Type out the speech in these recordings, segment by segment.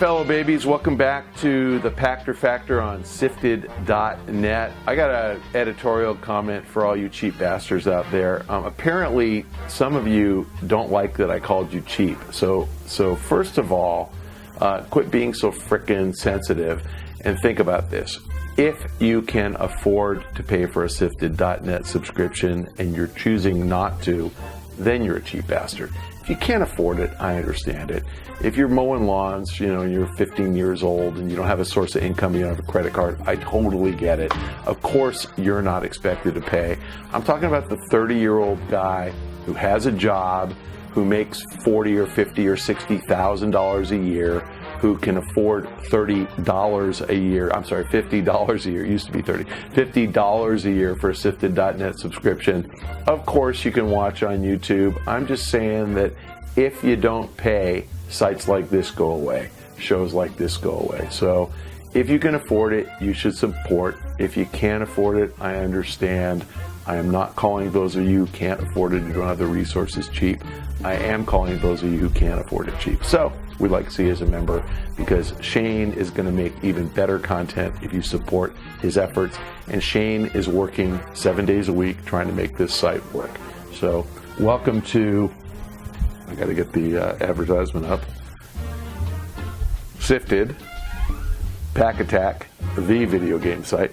fellow babies, welcome back to the Pachter Factor on SIFTD.net. I got an editorial comment for all you cheap bastards out there. Apparently, some of you don't like that I called you cheap. So first of all, quit being so frickin' sensitive and think about this. If you can afford to pay for a SIFTD.net subscription and you're choosing not to, then you're a cheap bastard. If you can't afford it, I understand it. If you're mowing lawns, and you're 15 years old and you don't have a source of income, you don't have a credit card, I totally get it. Of course, you're not expected to pay. I'm talking about the 30-year-old guy who has a job, who makes $40 or $50 or $60,000 a year, who can afford $30 a year. I'm sorry, $50 a year. It used to be $30. $50 a year for a SIFTD.net subscription. Of course, you can watch on YouTube. I'm just saying that if you don't pay, sites like this go away. Shows like this go away. So if you can afford it, you should support. If you can't afford it, I understand. I am not calling those of you who can't afford it, who don't have the resources, cheap. I am calling those of you who can't afford it cheap. So we'd like to see you as a member, because Shane is going to make even better content if you support his efforts. And Shane is working 7 days a week trying to make this site work. So welcome to, I got to get the advertisement up, SIFTD, Pack Attack, the video game site.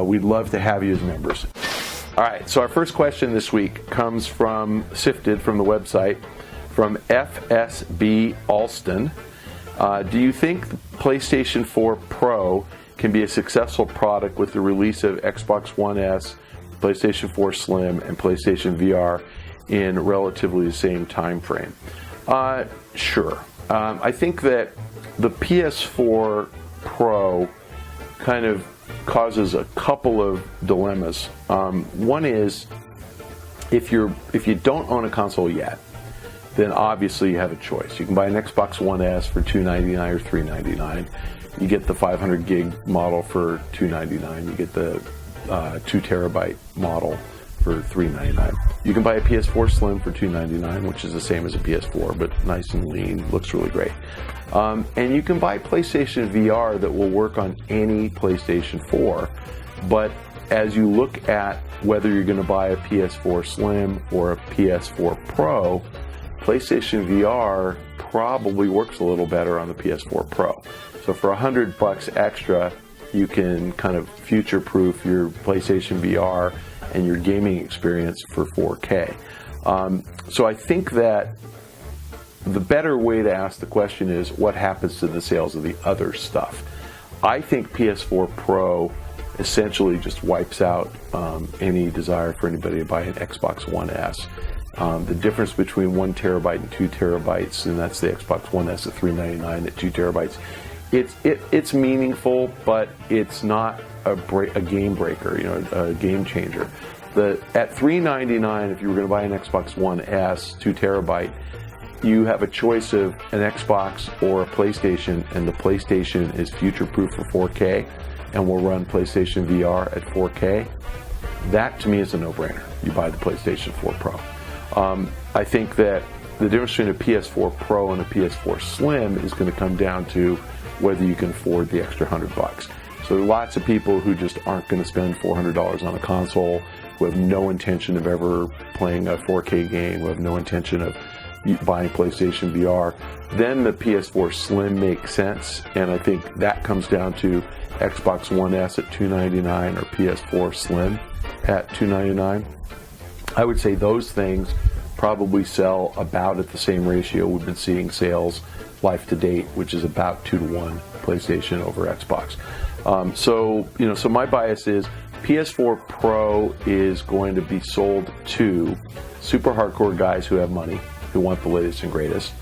We'd love to have you as members. All right, so our first question this week comes from SIFTD, from the website, from FSB Alston. Do you think the PlayStation 4 Pro can be a successful product with the release of Xbox One S, PlayStation 4 Slim, and PlayStation VR in relatively the same time frame? Sure. I think that the PS4 Pro kind of causes a couple of dilemmas. One is, if you don't own a console yet, then obviously you have a choice. You can buy an Xbox One S for $299 or $399. You get the 500 gig model for $299. You get the 2 terabyte model for $399. You can buy a PS4 Slim for $299, which is the same as a PS4, but nice and lean, looks really great. And you can buy PlayStation VR that will work on any PlayStation 4. But as you look at whether you're going to buy a PS4 Slim or a PS4 Pro, PlayStation VR probably works a little better on the PS4 Pro. So for $100 extra, you can kind of future-proof your PlayStation VR and your gaming experience for 4K. So I think that the better way to ask the question is, what happens to the sales of the other stuff? I think PS4 Pro essentially just wipes out any desire for anybody to buy an Xbox One S. The difference between 1 terabyte and 2 terabytes, and that's the Xbox One S at $399 at 2 terabytes, it's meaningful, but it's not a game breaker, a game changer. At $399, if you were going to buy an Xbox One S 2 terabyte, you have a choice of an Xbox or a PlayStation, and the PlayStation is future-proof for 4K and will run PlayStation VR at 4K. That, to me, is a no-brainer. You buy the PlayStation 4 Pro. I think that the difference between a PS4 Pro and a PS4 Slim is going to come down to whether you can afford the extra $100. So there are lots of people who just aren't going to spend $400 on a console, who have no intention of ever playing a 4K game, who have no intention of buying PlayStation VR. Then the PS4 Slim makes sense, and I think that comes down to Xbox One S at $299 or PS4 Slim at $299. I would say those things probably sell about at the same ratio we've been seeing sales life to date, which is about 2-to-1 PlayStation over Xbox. So my bias is PS4 Pro is going to be sold to super hardcore guys who have money, who want the latest and greatest,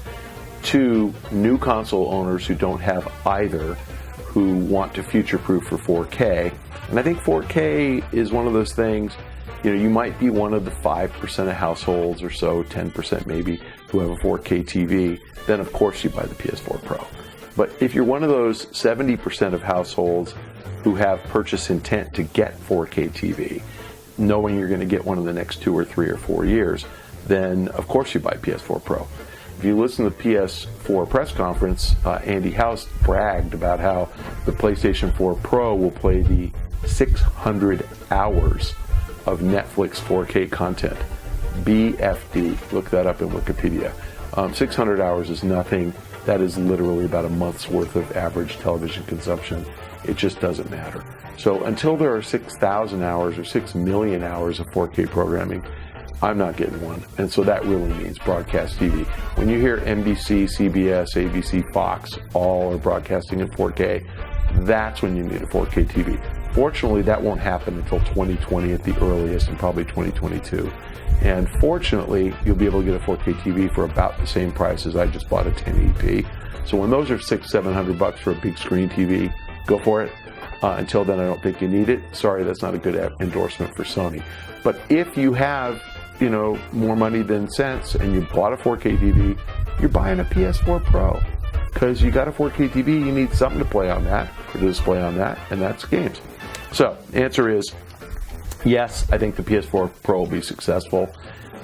to new console owners who don't have either, who want to future-proof for 4K. And I think 4K is one of those things, you might be one of the 5% of households or so, 10% maybe, who have a 4K TV. Then, of course, you buy the PS4 Pro. But if you're one of those 70% of households who have purchase intent to get 4K TV, knowing you're going to get one in the next 2 or 3 or 4 years, then, of course, you buy PS4 Pro. if you listen to the PS4 press conference, Andy House bragged about how the PlayStation 4 Pro will play the 600 hours of Netflix 4K content. BFD. Look that up in Wikipedia. 600 hours is nothing. That is literally about a month's worth of average television consumption. It just doesn't matter. So until there are 6,000 hours or 6 million hours of 4K programming, I'm not getting one. And so that really means broadcast TV. When you hear NBC, CBS, ABC, Fox, all are broadcasting in 4K, that's when you need a 4K TV. Fortunately, that won't happen until 2020 at the earliest, and probably 2022. And fortunately, you'll be able to get a 4K TV for about the same price as I just bought a 1080p. So when those are $600-700 for a big screen TV, go for it. Until then, I don't think you need it. Sorry, that's not a good endorsement for Sony. But if you have, more money than sense, and you bought a 4K TV, you're buying a PS4 Pro. Because you got a 4K TV, you need something to play on that, or to display on that, and that's games. So, answer is, yes, I think the PS4 Pro will be successful.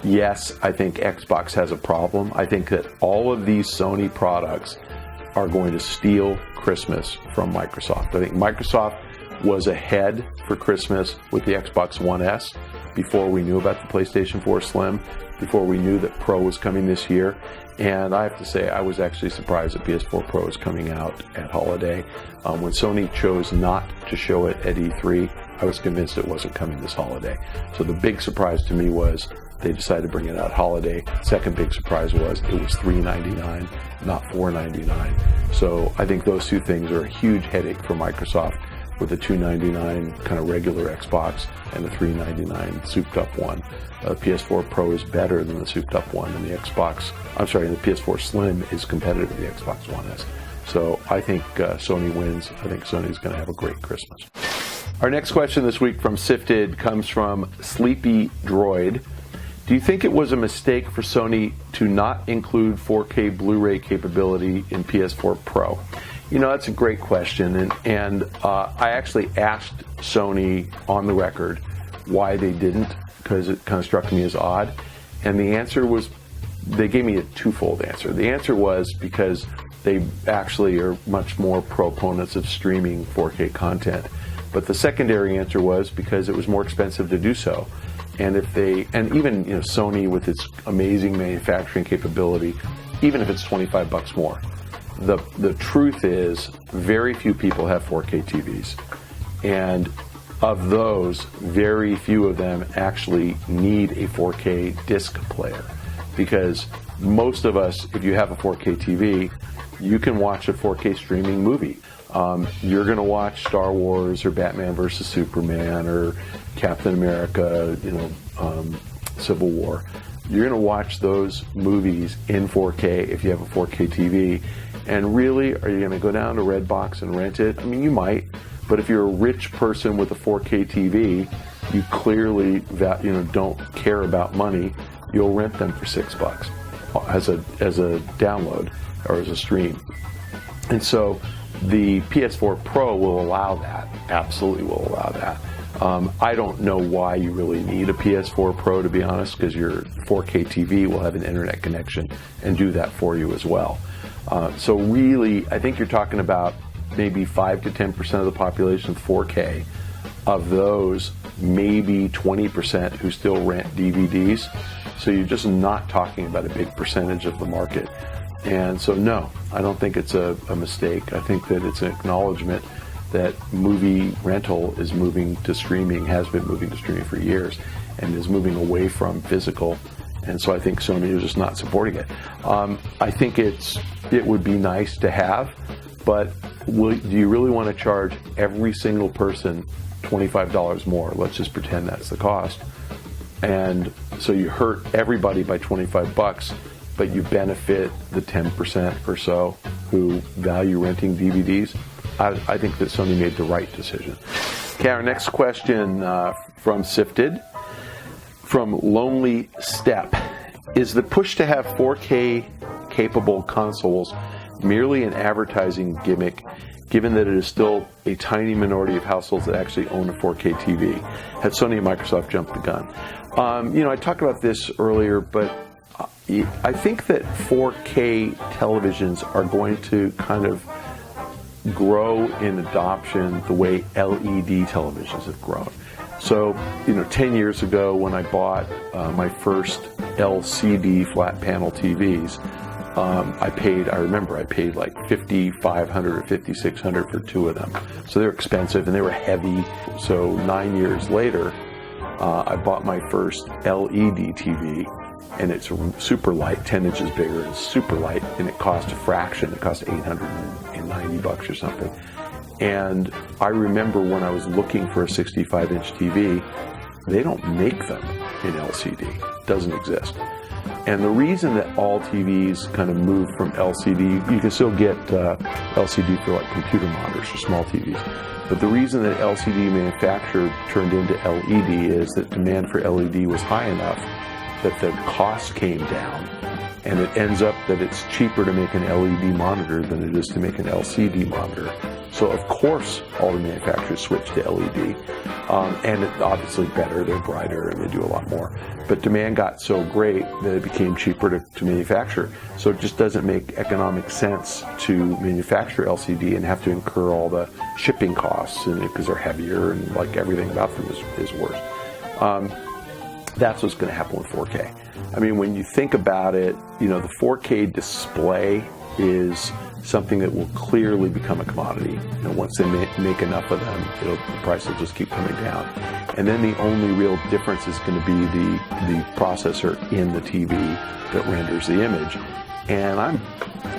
Yes, I think Xbox has a problem. I think that all of these Sony products are going to steal Christmas from Microsoft. I think Microsoft was ahead for Christmas with the Xbox One S before we knew about the PlayStation 4 Slim, before we knew that Pro was coming this year. And I have to say, I was actually surprised that PS4 Pro is coming out at holiday. When Sony chose not to show it at E3, I was convinced it wasn't coming this holiday. So the big surprise to me was they decided to bring it out holiday. Second big surprise was it was $399, not $499. So I think those two things are a huge headache for Microsoft, with the $299 kind of regular Xbox and the $399 souped up one. The PS4 Pro is better than the souped up one, and the PS4 Slim is competitive with the Xbox One S. So I think Sony wins. I think Sony's going to have a great Christmas. Our next question this week from SIFTD comes from Sleepy Droid. Do you think it was a mistake for Sony to not include 4K Blu-ray capability in PS4 Pro? That's a great question, and I actually asked Sony on the record why they didn't, because it kind of struck me as odd, and the answer was, they gave me a twofold answer. The answer was because they actually are much more proponents of streaming 4K content, but the secondary answer was because it was more expensive to do so. And even Sony with its amazing manufacturing capability, even if it's $25 more, the truth is very few people have 4K TVs, and of those, very few of them actually need a 4K disc player, because most of us, if you have a 4K TV, you can watch a 4K streaming movie. You're going to watch Star Wars or Batman vs. Superman or Captain America, Civil War. You're going to watch those movies in 4K if you have a 4K TV. And really, are you going to go down to Redbox and rent it? I mean, you might, but if you're a rich person with a 4K TV, you clearly don't care about money. You'll rent them for $6 as a download or as a stream. And so the PS4 Pro will allow that, absolutely will allow that. I don't know why you really need a PS4 Pro, to be honest, because your 4K TV will have an internet connection and do that for you as well. So really, I think you're talking about maybe 5 to 10% of the population with 4K. Of those, maybe 20% who still rent DVDs. So you're just not talking about a big percentage of the market. And so no, I don't think it's a mistake. I think that it's an acknowledgement that movie rental is moving to streaming, has been moving to streaming for years, and is moving away from physical. And so I think Sony is just not supporting it. I think it would be nice to have, but do you really want to charge every single person $25 more? Let's just pretend that's the cost. And so you hurt everybody by $25, but you benefit the 10% or so who value renting DVDs. I think that Sony made the right decision. Okay, our next question from SIFTD, from Lonely Step. Is the push to have 4K capable consoles merely an advertising gimmick, given that it is still a tiny minority of households that actually own a 4K TV? Had Sony and Microsoft jumped the gun? I talked about this earlier, but I think that 4K televisions are going to kind of grow in adoption the way LED televisions have grown. So, 10 years ago when I bought my first LCD flat panel TVs, I remember I paid like $5,500 or $5,600 for two of them. So they're expensive and they were heavy. So 9 years later, I bought my first LED TV, and it's super light, 10 inches bigger, and super light, and it cost a fraction. It cost $890 or something. And I remember when I was looking for a 65-inch TV, they don't make them in LCD. It doesn't exist. And the reason that all TVs kind of moved from LCD, you can still get LCD for like computer monitors or small TVs, but the reason that LCD manufacturer turned into LED is that demand for LED was high enough that the cost came down, and it ends up that it's cheaper to make an LED monitor than it is to make an LCD monitor. So of course all the manufacturers switched to LED, and it's obviously better, they're brighter, and they do a lot more. But demand got so great that it became cheaper to manufacture. So it just doesn't make economic sense to manufacture LCD and have to incur all the shipping costs, and because they're heavier and like everything about them is worse. That's what's going to happen with 4K. I mean, when you think about it, the 4K display is something that will clearly become a commodity. Once they make enough of them, the price will just keep coming down. And then the only real difference is going to be the processor in the TV that renders the image. And I'm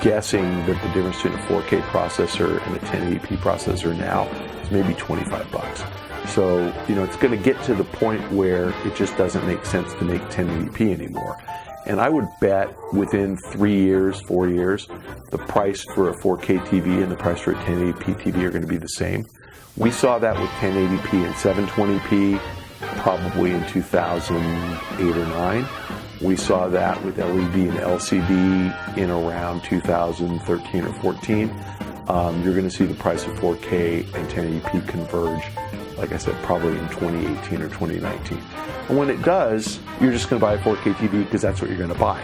guessing that the difference between a 4K processor and a 1080p processor now is maybe $25. So, it's going to get to the point where it just doesn't make sense to make 1080p anymore. And I would bet within 3 years, 4 years, the price for a 4K TV and the price for a 1080p TV are going to be the same. We saw that with 1080p and 720p probably in 2008 or 9. We saw that with LED and LCD in around 2013 or 14. You're going to see the price of 4K and 1080p converge, like I said, probably in 2018 or 2019. And when it does, you're just going to buy a 4K TV because that's what you're going to buy.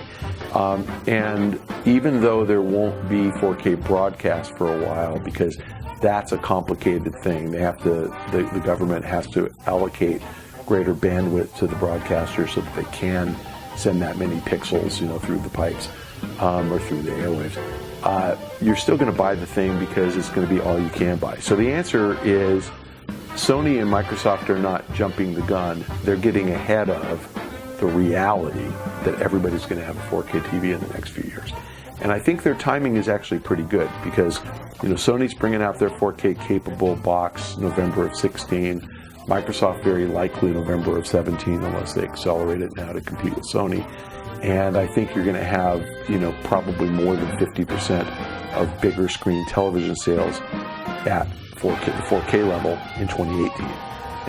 And even though there won't be 4K broadcast for a while, because that's a complicated thing, the government has to allocate greater bandwidth to the broadcasters so that they can send that many pixels, through the pipes or through the airwaves. You're still going to buy the thing because it's going to be all you can buy. So the answer is Sony and Microsoft are not jumping the gun. They're getting ahead of the reality that everybody's going to have a 4K TV in the next few years. And I think their timing is actually pretty good because, Sony's bringing out their 4K capable box November of 16. Microsoft very likely November of 17, unless they accelerate it now to compete with Sony. And I think you're going to have, probably more than 50% of bigger screen television sales at 4K level in 2018.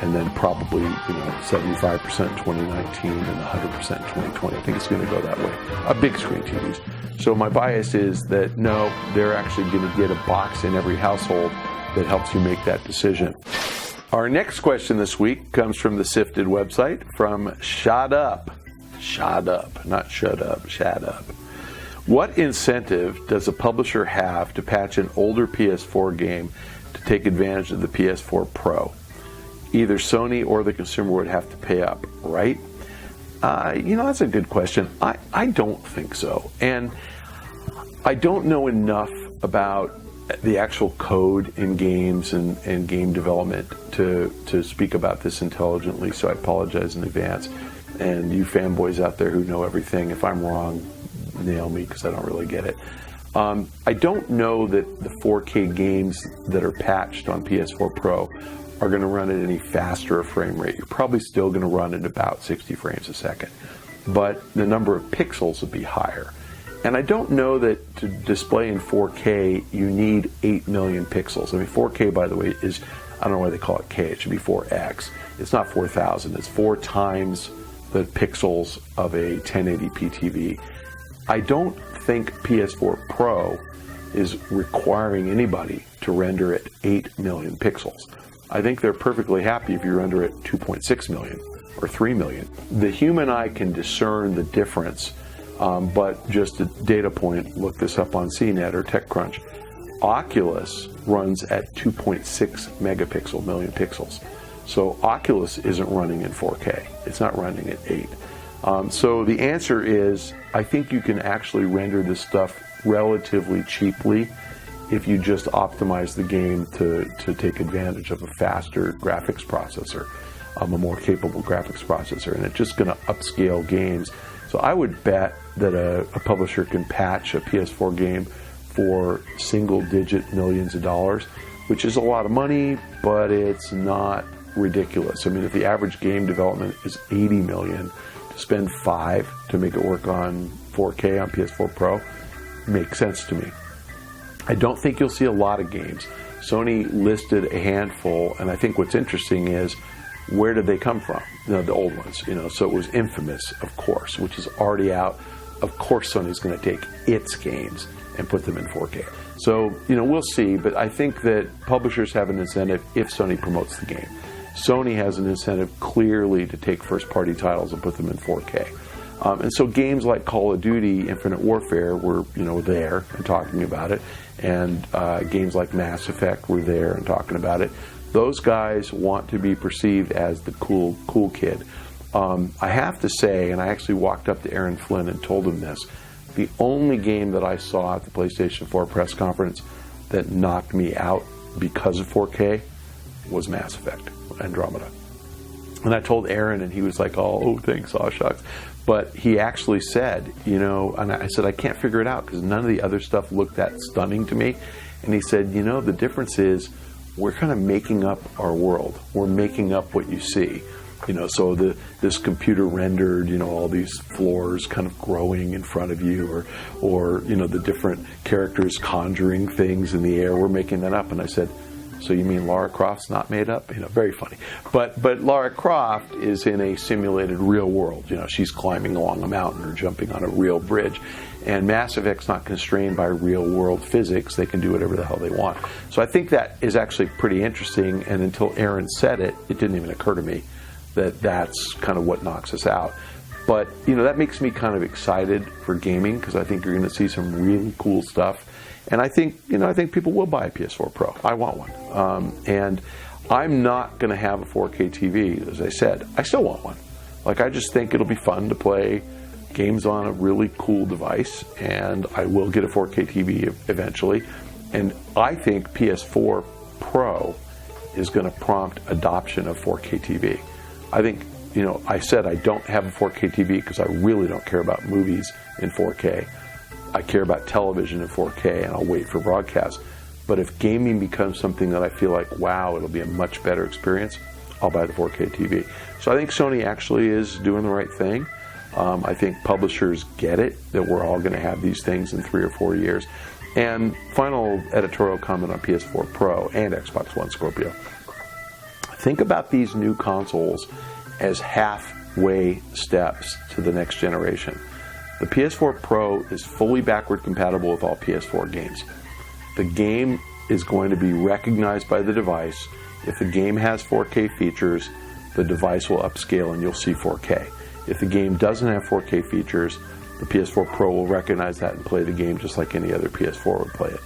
And then probably, 75% in 2019 and 100% in 2020. I think it's going to go that way. Big screen TVs. So my bias is that no, they're actually going to get a box in every household that helps you make that decision. Our next question this week comes from the SIFTD website from Shut Up. Shut Up, not shut up, shut up. What incentive does a publisher have to patch an older PS4 game to take advantage of the PS4 Pro? Either Sony or the consumer would have to pay up, right? That's a good question. I don't think so. And I don't know enough about the actual code in games and game development to speak about this intelligently, so I apologize in advance. And you fanboys out there who know everything, if I'm wrong, nail me because I don't really get it. I don't know that the 4K games that are patched on PS4 Pro are going to run at any faster frame rate. You're probably still going to run at about 60 frames a second, but the number of pixels will be higher. And I don't know that to display in 4K you need 8 million pixels. I mean, 4K, by the way, is, I don't know why they call it K, it should be 4X. It's not 4,000, it's 4 times the pixels of a 1080p TV. I don't think PS4 Pro is requiring anybody to render at 8 million pixels. I think they're perfectly happy if you render at 2.6 million or 3 million. The human eye can discern the difference But just a data point, look this up on CNET or TechCrunch. Oculus runs at 2.6 million pixels. So Oculus isn't running in 4K. It's not running at 8. So the answer is, I think you can actually render this stuff relatively cheaply if you just optimize the game to take advantage of a faster graphics processor, a more capable graphics processor, and it's just going to upscale games. So I would bet that a publisher can patch a PS4 game for single-digit millions of dollars, which is a lot of money, but it's not ridiculous. I mean, if the average game development is $80 million, to spend $5 to make it work on 4K on PS4 Pro makes sense to me. I don't think you'll see a lot of games. Sony listed a handful, and I think what's interesting is, where did they come from? The old ones, so it was Infamous, of course, which is already out. Of course Sony's going to take its games and put them in 4K. So, we'll see, but I think that publishers have an incentive if Sony promotes the game. Sony has an incentive clearly to take first-party titles and put them in 4K. And so games like Call of Duty Infinite Warfare were, there and talking about it, and games like Mass Effect were there and talking about it. Those guys want to be perceived as the cool kid. I have to say, and I actually walked up to Aaron Flynn and told him this, the only game that I saw at the PlayStation 4 press conference that knocked me out because of 4K was Mass Effect Andromeda. And I told Aaron, and he was like, oh thanks, aw shucks. But he actually said, and I said, I can't figure it out because none of the other stuff looked that stunning to me. And he said, the difference is we're kind of making up our world. We're making up what you see. So this computer rendered, all these floors kind of growing in front of you, or the different characters conjuring things in the air. We're making that up. And I said, so you mean Lara Croft's not made up? Very funny. But Lara Croft is in a simulated real world. She's climbing along a mountain or jumping on a real bridge. And Mass Effect's not constrained by real world physics. They can do whatever the hell they want. So I think that is actually pretty interesting. And until Aaron said it, it didn't even occur to me that that's kind of what knocks us out. But, that makes me kind of excited for gaming because I think you're going to see some really cool stuff. And I think people will buy a PS4 Pro. I want one. And I'm not going to have a 4K TV, as I said. I still want one. I just think it'll be fun to play games on a really cool device, and I will get a 4K TV eventually. And I think PS4 Pro is going to prompt adoption of 4K TV. I think, I said I don't have a 4K TV because I really don't care about movies in 4K. I care about television in 4K, and I'll wait for broadcast. But if gaming becomes something that I feel like, wow, it'll be a much better experience, I'll buy the 4K TV. So I think Sony actually is doing the right thing. I think publishers get it, that we're all going to have these things in 3 or 4 years. And final editorial comment on PS4 Pro and Xbox One Scorpio. Think about these new consoles as halfway steps to the next generation. The PS4 Pro is fully backward compatible with all PS4 games. The game is going to be recognized by the device. If the game has 4K features, the device will upscale and you'll see 4K. If the game doesn't have 4K features, the PS4 Pro will recognize that and play the game just like any other PS4 would play it.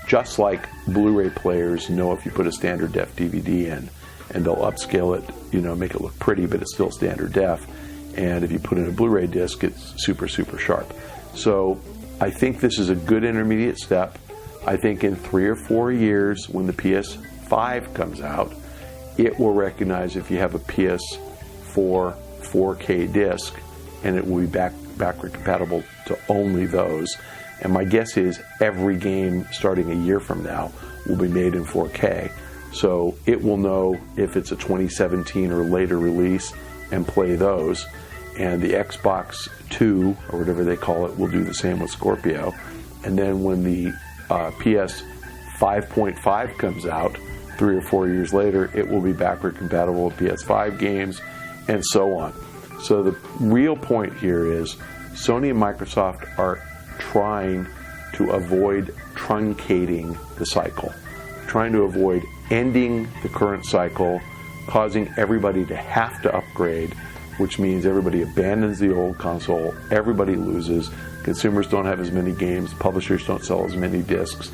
Just like Blu-ray players know if you put a standard def DVD in, and they'll upscale it, make it look pretty, but it's still standard def. And if you put in a Blu-ray disc, it's super, super sharp. So I think this is a good intermediate step. I think in 3 or 4 years, when the PS5 comes out, it will recognize if you have a PS4 4K disc, and it will be backward compatible to only those. And my guess is every game starting a year from now will be made in 4K. So it will know if it's a 2017 or later release and play those. And the Xbox 2, or whatever they call it, will do the same with Scorpio. And then when the PS 5.5 comes out 3 or 4 years later, it will be backward compatible with PS5 games, and so on. So the real point here is Sony and Microsoft are trying to avoid truncating the cycle, trying to avoid ending the current cycle, causing everybody to have to upgrade, which means everybody abandons the old console, everybody loses, consumers don't have as many games, publishers don't sell as many discs,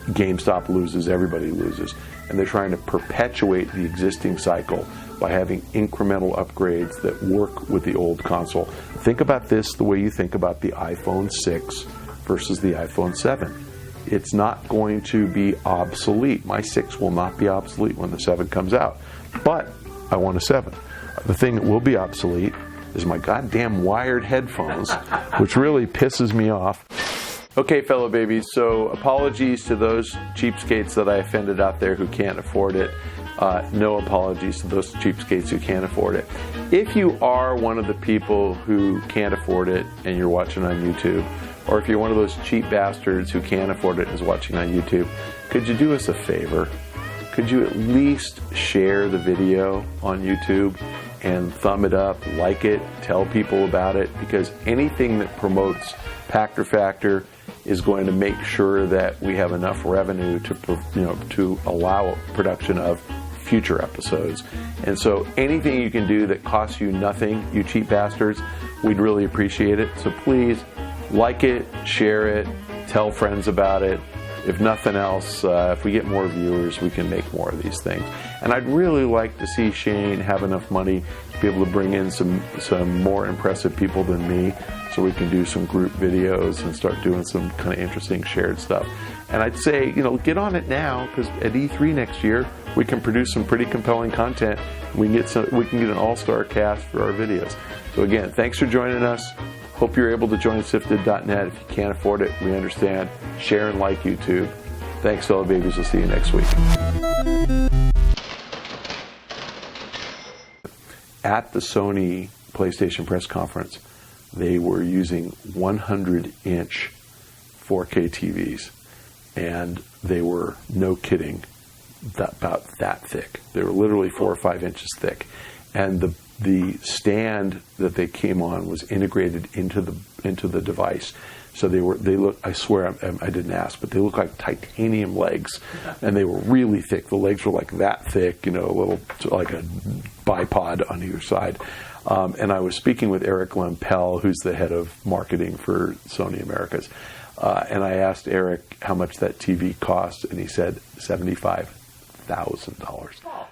GameStop loses, everybody loses. And they're trying to perpetuate the existing cycle by having incremental upgrades that work with the old console. Think about this the way you think about the iPhone 6 versus the iPhone 7. It's not going to be obsolete. My 6 will not be obsolete when the 7 comes out. But I want a 7. The thing that will be obsolete is my goddamn wired headphones, which really pisses me off. Okay, fellow babies, so apologies to those cheapskates that I offended out there who can't afford it. No apologies to those cheapskates who can't afford it. If you are one of the people who can't afford it and you're watching on YouTube, or if you're one of those cheap bastards who can't afford it and is watching on YouTube, could you do us a favor? Could you at least share the video on YouTube and thumb it up, like it, tell people about it? Because anything that promotes Pachter Factor is going to make sure that we have enough revenue to allow production of future episodes. And so anything you can do that costs you nothing, you cheap bastards, we'd really appreciate it. So please like it, share it, tell friends about it. If nothing else, if we get more viewers, we can make more of these things. And I'd really like to see Shane have enough money to be able to bring in some more impressive people than me, so we can do some group videos and start doing some kind of interesting shared stuff. And I'd say, get on it now, because at E3 next year, we can produce some pretty compelling content. We can get an all-star cast for our videos. So again, thanks for joining us. Hope you're able to join SIFTD.net. If you can't afford it, we understand. Share and like YouTube. Thanks, fellow babies. We'll see you next week. At the Sony PlayStation press conference, they were using 100-inch 4K TVs, and they were, no kidding, about that thick. They were literally 4 or 5 inches thick, and the stand that they came on was integrated into the device. So they look, I swear I didn't ask, but they look like titanium legs, and they were really thick. The legs were like that thick, a little like a bipod on either side. And I was speaking with Eric Lempel, who's the head of marketing for Sony Americas, and I asked Eric how much that TV cost, and he said $75,000.